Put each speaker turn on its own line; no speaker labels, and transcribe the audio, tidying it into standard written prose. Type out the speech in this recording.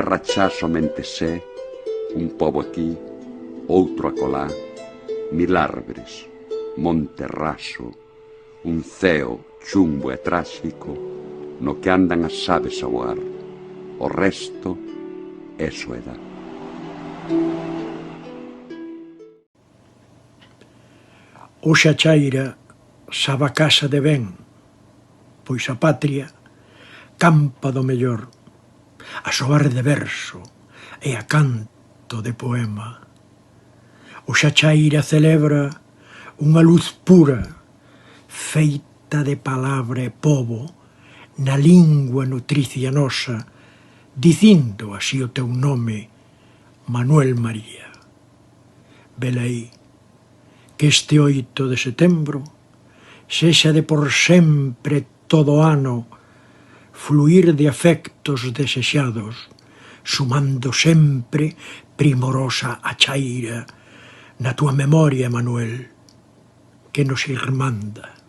terra xa somente sé, un pobo aquí, outro acolá, mil árbores, monte raso, un ceo chumbo e tráxico no que andan as aves a voar. O resto é soedad.
Hoxe a chaira sabe a casa de ben, pois a patria, campa do mellor, a soar de verso e a canto de poema. Hoxe a chaira celebra unha luz pura, feita de palabra e pobo, na lingua nutricia nosa, dicindo así o teu nome, Manuel María. Velaí, que este 8 de setembro sexa de por sempre todo ano fluir de afectos desexados, sumando sempre primorosa a chaira na túa memoria, Manuel, que nos irmanda.